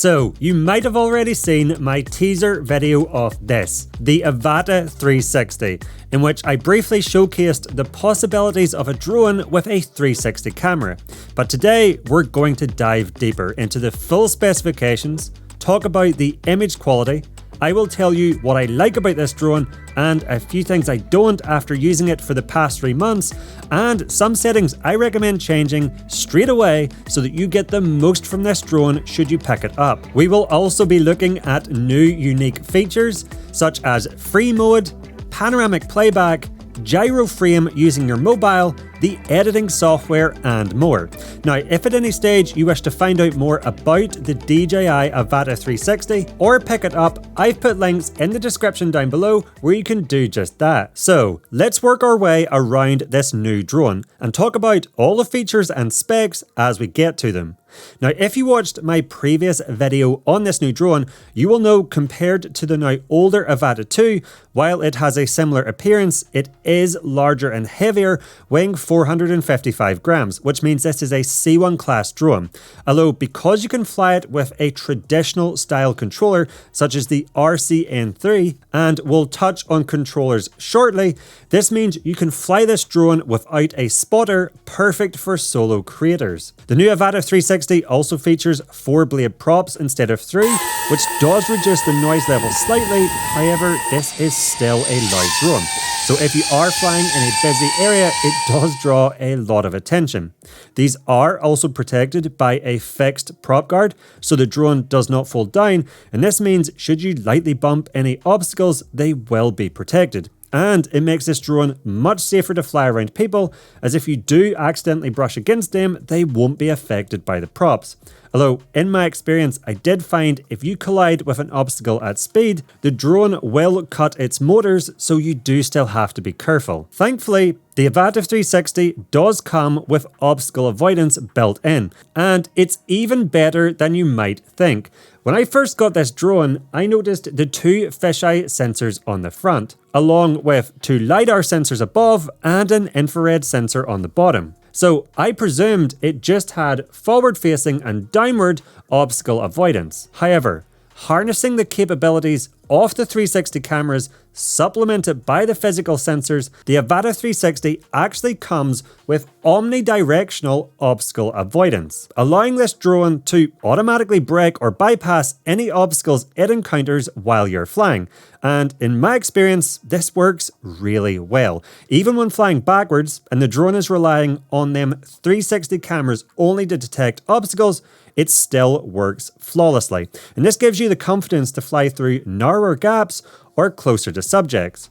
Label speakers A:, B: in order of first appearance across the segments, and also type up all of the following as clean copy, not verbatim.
A: So, you might have already seen my teaser video of this, the Avata 360, in which I briefly showcased the possibilities of a drone with a 360 camera. But today, we're going to dive deeper into the full specifications, talk about the image quality. I will tell you what I like about this drone and a few things I don't after using it for the past 3 months, and some settings I recommend changing straight away so that you get the most from this drone should you pick it up. We will also be looking at new unique features such as free mode, panoramic playback, gyroframe using your mobile, the editing software, and more. Now, if at any stage you wish to find out more about the DJI Avata 360 or pick it up, I've put links in the description down below where you can do just that. So, let's work our way around this new drone and talk about all the features and specs as we get to them. Now, if you watched my previous video on this new drone, you will know compared to the now older Avata 2, while it has a similar appearance, it is larger and heavier, weighing 455 grams, which means this is a C1 class drone. Although, because you can fly it with a traditional style controller, such as the RCN3, and we'll touch on controllers shortly, this means you can fly this drone without a spotter, perfect for solo creators. The new Avata 360 also features 4 blade props instead of 3, which does reduce the noise level slightly. However, this is still a loud drone. So if you are flying in a busy area, it does draw a lot of attention. These are also protected by a fixed prop guard, so the drone does not fall down, and this means should you lightly bump any obstacles, they will be protected. And it makes this drone much safer to fly around people, as if you do accidentally brush against them, they won't be affected by the props. Although, in my experience, I did find if you collide with an obstacle at speed, the drone will cut its motors, so you do still have to be careful. Thankfully, the Avata 360 does come with obstacle avoidance built in, and it's even better than you might think. When I first got this drone, I noticed the 2 fisheye sensors on the front, along with 2 LiDAR sensors above and an infrared sensor on the bottom. So I presumed it just had forward-facing and downward obstacle avoidance. However, harnessing the capabilities of the 360 cameras supplemented by the physical sensors, the Avata 360 actually comes with omnidirectional obstacle avoidance, allowing this drone to automatically brake or bypass any obstacles it encounters while you're flying. And in my experience, this works really well. Even when flying backwards and the drone is relying on them 360 cameras only to detect obstacles, it still works flawlessly. And this gives you the confidence to fly through narrower gaps or closer to subjects.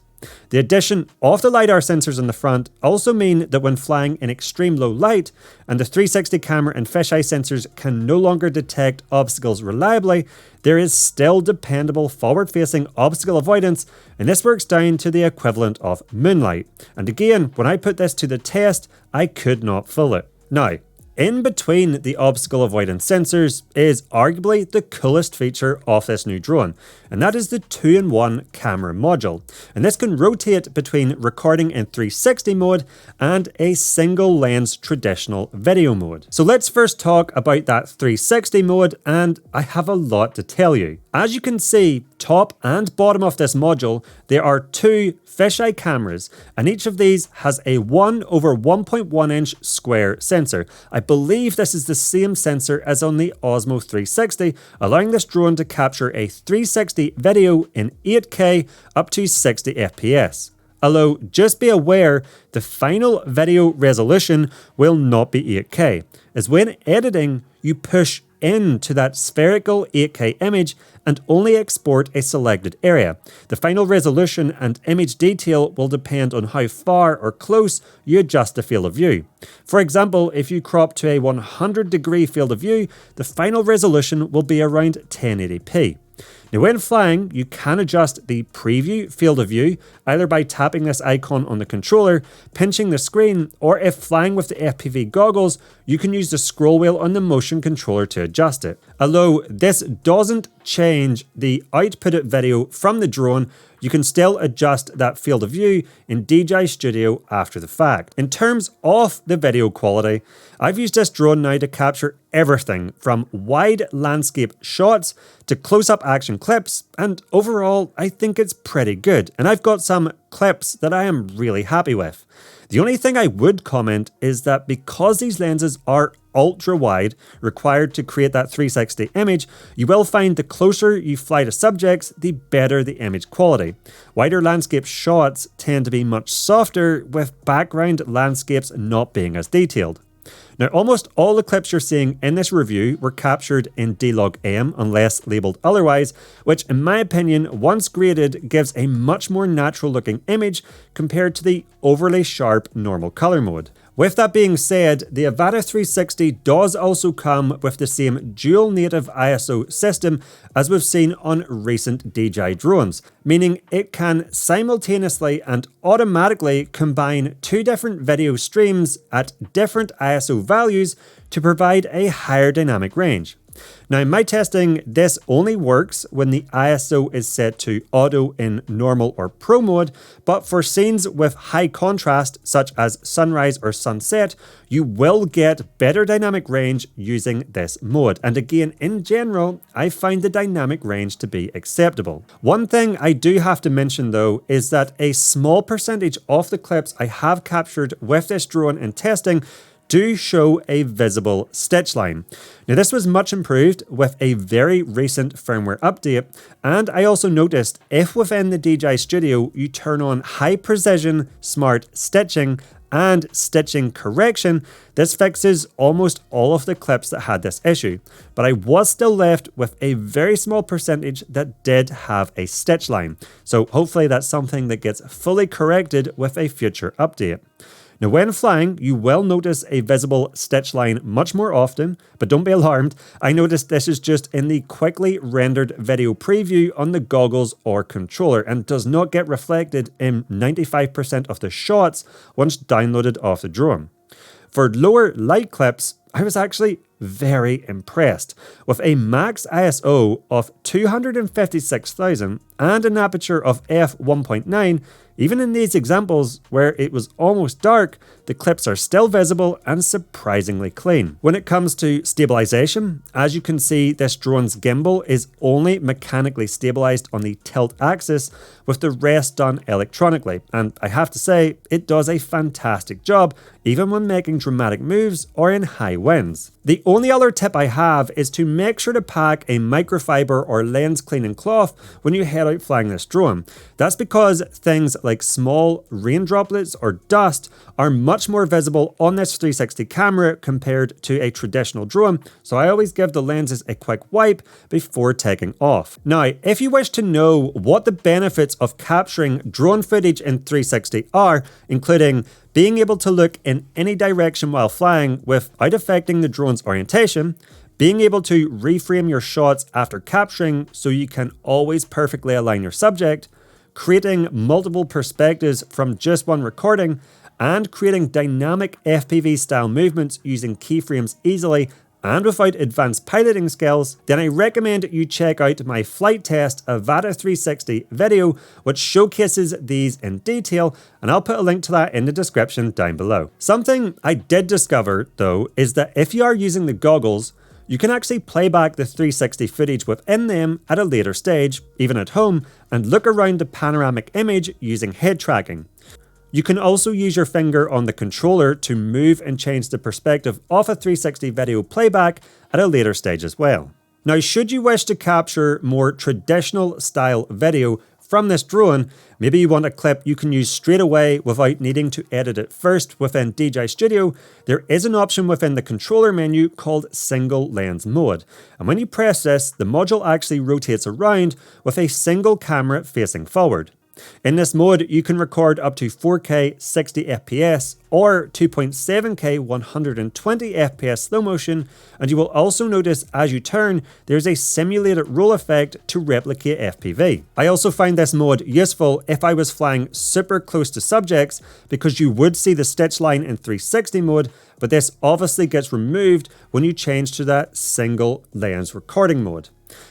A: The addition of the LiDAR sensors on the front also mean that when flying in extreme low light and the 360 camera and fisheye sensors can no longer detect obstacles reliably, there is still dependable forward-facing obstacle avoidance, and this works down to the equivalent of moonlight. And again, when I put this to the test, I could not fool it. Now, in between the obstacle avoidance sensors is arguably the coolest feature of this new drone, and that is the 2-in-1 camera module. And this can rotate between recording in 360 mode and a single lens traditional video mode. So let's first talk about that 360 mode, and I have a lot to tell you. As you can see, top and bottom of this module, there are 2 fisheye cameras, and each of these has a 1/1.1 inch square sensor. I believe this is the same sensor as on the Osmo 360, allowing this drone to capture a 360 video in 8K up to 60 FPS. Although, just be aware, the final video resolution will not be 8K, as when editing, you push into that spherical 8K image and only export a selected area. The final resolution and image detail will depend on how far or close you adjust the field of view. For example, if you crop to a 100-degree field of view, the final resolution will be around 1080p. Now, when flying, you can adjust the preview field of view either by tapping this icon on the controller, pinching the screen, or if flying with the FPV goggles, you can use the scroll wheel on the motion controller to adjust it. Although this doesn't change the output video from the drone, you can still adjust that field of view in DJI Studio after the fact. In terms of the video quality, I've used this drone now to capture everything from wide landscape shots to close-up action clips, and overall I think it's pretty good, and I've got some clips that I am really happy with. The only thing I would comment is that because these lenses are ultra wide, required to create that 360 image, you will find the closer you fly to subjects, the better the image quality. Wider landscape shots tend to be much softer, with background landscapes not being as detailed. Now, almost all the clips you're seeing in this review were captured in D-Log-M unless labelled otherwise, which in my opinion, once graded, gives a much more natural looking image compared to the overly sharp normal colour mode. With that being said, the Avata 360 does also come with the same dual native ISO system as we've seen on recent DJI drones, meaning it can simultaneously and automatically combine two different video streams at different ISO values to provide a higher dynamic range. Now, in my testing, this only works when the ISO is set to auto in normal or pro mode, but for scenes with high contrast, such as sunrise or sunset, you will get better dynamic range using this mode. And again, in general, I find the dynamic range to be acceptable. One thing I do have to mention though, is that a small percentage of the clips I have captured with this drone in testing do show a visible stitch line. Now, this was much improved with a very recent firmware update, and I also noticed if within the DJI Studio you turn on high precision smart stitching and stitching correction, this fixes almost all of the clips that had this issue, but I was still left with a very small percentage that did have a stitch line, so hopefully that's something that gets fully corrected with a future update. Now, when flying, you will notice a visible stitch line much more often, but don't be alarmed. I noticed this is just in the quickly rendered video preview on the goggles or controller and does not get reflected in 95% of the shots once downloaded off the drone. For lower light clips, I was actually very impressed. With a max ISO of 256,000 and an aperture of f1.9, even in these examples where it was almost dark, the clips are still visible and surprisingly clean. When it comes to stabilization, as you can see, this drone's gimbal is only mechanically stabilized on the tilt axis, with the rest done electronically, and I have to say, it does a fantastic job, even when making dramatic moves or in high winds. The only other tip I have is to make sure to pack a microfiber or lens cleaning cloth when you head out flying this drone. That's because things like small rain droplets or dust are much more visible on this 360 camera compared to a traditional drone, so I always give the lenses a quick wipe before taking off. Now, if you wish to know what the benefits of capturing drone footage in 360 are, including being able to look in any direction while flying without affecting the drone's orientation, being able to reframe your shots after capturing so you can always perfectly align your subject, creating multiple perspectives from just one recording, and creating dynamic FPV style movements using keyframes easily and without advanced piloting skills, then I recommend you check out my flight test Avata 360 video, which showcases these in detail, and I'll put a link to that in the description down below. Something I did discover though is that if you are using the goggles, you can actually play back the 360 footage within them at a later stage, even at home, and look around the panoramic image using head tracking. You can also use your finger on the controller to move and change the perspective of a 360 video playback at a later stage as well. Now, should you wish to capture more traditional style video from this drone, maybe you want a clip you can use straight away without needing to edit it first within DJI Studio, there is an option within the controller menu called single lens mode. And when you press this, the module actually rotates around with a single camera facing forward. In this mode, you can record up to 4K 60 FPS or 2.7K 120 FPS slow motion, and you will also notice as you turn, there's a simulated roll effect to replicate FPV. I also find this mode useful if I was flying super close to subjects because you would see the stitch line in 360 mode, but this obviously gets removed when you change to that single lens recording mode.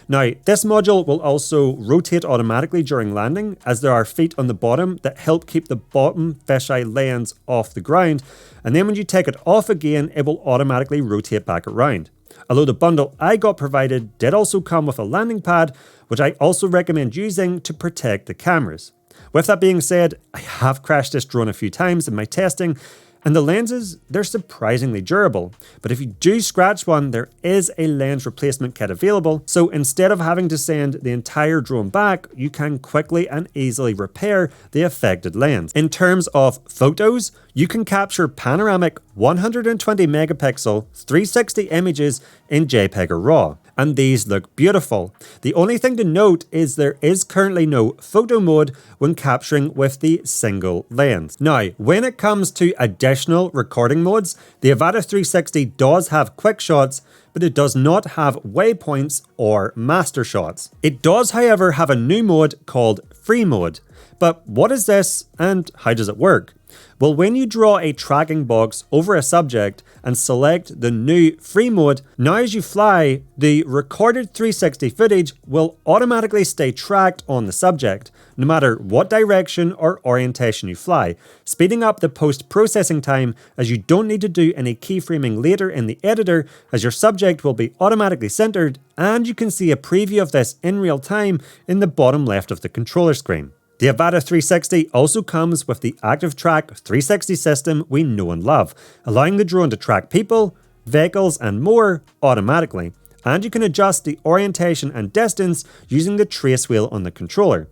A: Now, this module will also rotate automatically during landing, as there are feet on the bottom that help keep the bottom fisheye lens off the ground, and then when you take it off again, it will automatically rotate back around. Although the bundle I got provided did also come with a landing pad, which I also recommend using to protect the cameras. With that being said, I have crashed this drone a few times in my testing, and the lenses, they're surprisingly durable. But if you do scratch one, there is a lens replacement kit available, so instead of having to send the entire drone back, you can quickly and easily repair the affected lens. In terms of photos, you can capture panoramic 120 megapixel 360 images in JPEG or RAW, and these look beautiful. The only thing to note is there is currently no photo mode when capturing with the single lens. Now, when it comes to additional recording modes, the Avata 360 does have quick shots, but it does not have waypoints or master shots. It does, however, have a new mode called free mode. But what is this and how does it work? Well, when you draw a tracking box over a subject and select the new free mode, now as you fly, the recorded 360 footage will automatically stay tracked on the subject, no matter what direction or orientation you fly, speeding up the post-processing time, as you don't need to do any keyframing later in the editor, as your subject will be automatically centered, and you can see a preview of this in real time in the bottom left of the controller screen. The Avata 360 also comes with the ActiveTrack 360 system we know and love, allowing the drone to track people, vehicles and more automatically, and you can adjust the orientation and distance using the trace wheel on the controller.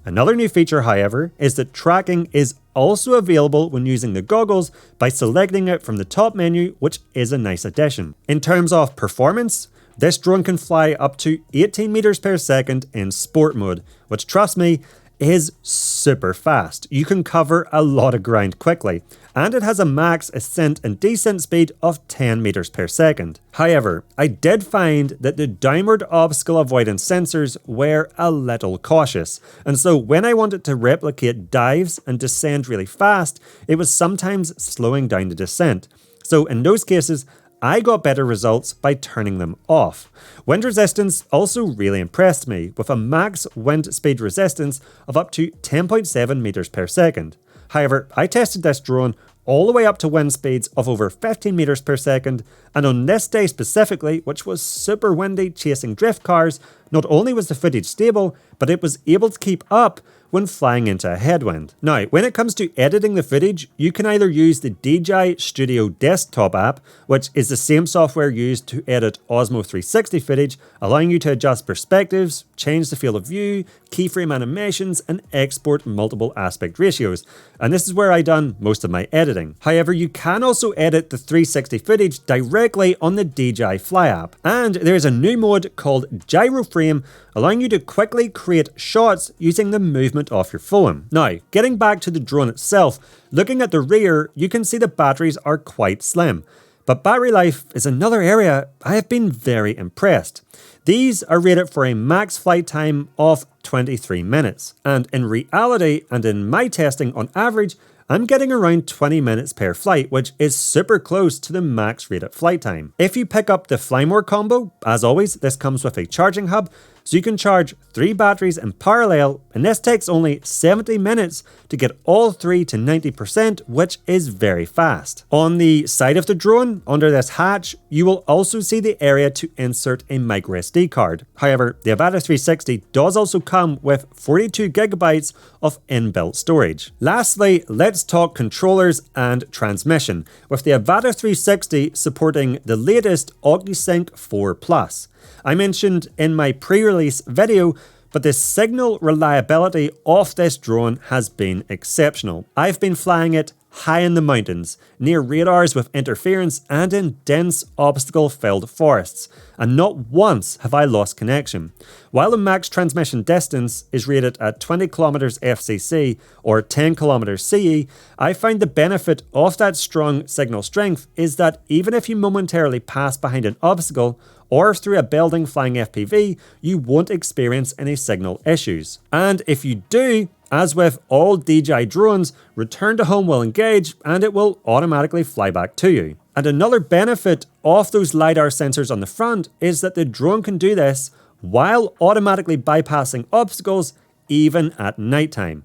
A: Another new feature, however, is that tracking is also available when using the goggles by selecting it from the top menu, which is a nice addition. In terms of performance, this drone can fly up to 18 meters per second in sport mode, which, trust me, is super fast. You can cover a lot of ground quickly, and it has a max ascent and descent speed of 10 meters per second. However, I did find that the downward obstacle avoidance sensors were a little cautious, and so when I wanted to replicate dives and descend really fast, it was sometimes slowing down the descent. So in those cases, I got better results by turning them off. Wind resistance also really impressed me, with a max wind speed resistance of up to 10.7 meters per second. However, I tested this drone all the way up to wind speeds of over 15 meters per second, and on this day specifically, which was super windy chasing drift cars, not only was the footage stable, but it was able to keep up when flying into a headwind. Now, when it comes to editing the footage, you can either use the DJI Studio desktop app, which is the same software used to edit Osmo 360 footage, allowing you to adjust perspectives, change the field of view, keyframe animations, and export multiple aspect ratios. And this is where I done most of my editing. However, you can also edit the 360 footage directly on the DJI Fly app. And there's a new mode called gyroframe, allowing you to quickly create shots using the movement of your phone. Now, getting back to the drone itself, looking at the rear, you can see the batteries are quite slim. But battery life is another area I have been very impressed. These are rated for a max flight time of 23 minutes. And in reality, and in my testing on average, I'm getting around 20 minutes per flight, which is super close to the max rated flight time. If you pick up the Firmware combo, as always, this comes with a charging hub, so you can charge 3 batteries in parallel, and this takes only 70 minutes to get all 3 to 90%, which is very fast. On the side of the drone, under this hatch, you will also see the area to insert a microSD card. However, the Avata 360 does also come with 42 gigabytes of inbuilt storage. Lastly, let's talk controllers and transmission, with the Avata 360 supporting the latest OcuSync 4 Plus. I mentioned in my pre-release video, but the signal reliability of this drone has been exceptional. I've been flying it high in the mountains, near radars with interference, and in dense obstacle-filled forests, and not once have I lost connection. While the max transmission distance is rated at 20 km FCC or 10 km CE, I find the benefit of that strong signal strength is that even if you momentarily pass behind an obstacle or through a building flying FPV, you won't experience any signal issues. And if you do, as with all DJI drones, return to home will engage and it will automatically fly back to you. And another benefit of those LiDAR sensors on the front is that the drone can do this while automatically bypassing obstacles even at nighttime.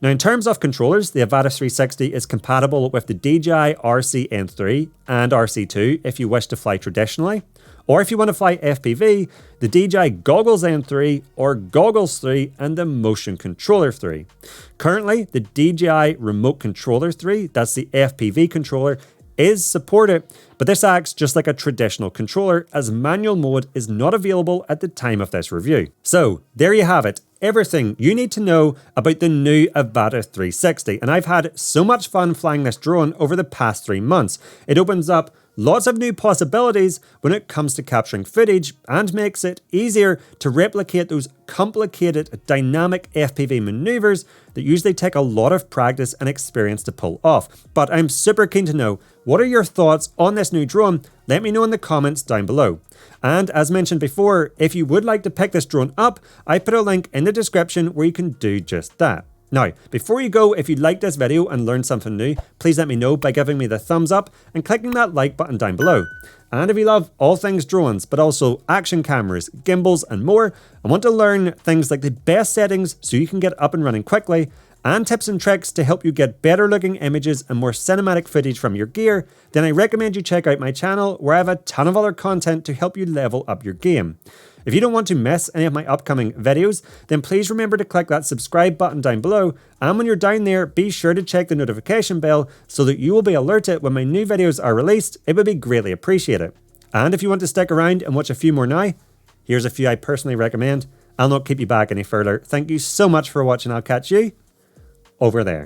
A: Now, in terms of controllers, the Avata 360 is compatible with the DJI RC-N3 and RC2 if you wish to fly traditionally, or if you want to fly FPV, the DJI Goggles N3 or Goggles 3 and the Motion Controller 3. Currently, the DJI Remote Controller 3, that's the FPV controller, is supported, but this acts just like a traditional controller as manual mode is not available at the time of this review. So there you have it, everything you need to know about the new Avata 360, and I've had so much fun flying this drone over the past 3 months. It opens up lots of new possibilities when it comes to capturing footage and makes it easier to replicate those complicated dynamic FPV maneuvers that usually take a lot of practice and experience to pull off. But I'm super keen to know, what are your thoughts on this new drone? Let me know in the comments down below. And as mentioned before, if you would like to pick this drone up, I put a link in the description where you can do just that. Now, before you go, if you liked this video and learned something new, please let me know by giving me the thumbs up and clicking that like button down below. And if you love all things drones, but also action cameras, gimbals and more, and want to learn things like the best settings so you can get up and running quickly, and tips and tricks to help you get better looking images and more cinematic footage from your gear, then I recommend you check out my channel where I have a ton of other content to help you level up your game. If you don't want to miss any of my upcoming videos, then please remember to click that subscribe button down below, and when you're down there, be sure to check the notification bell so that you will be alerted when my new videos are released. It would be greatly appreciated. And if you want to stick around and watch a few more now, here's a few I personally recommend. I'll not keep you back any further. Thank you so much for watching. I'll catch you over there.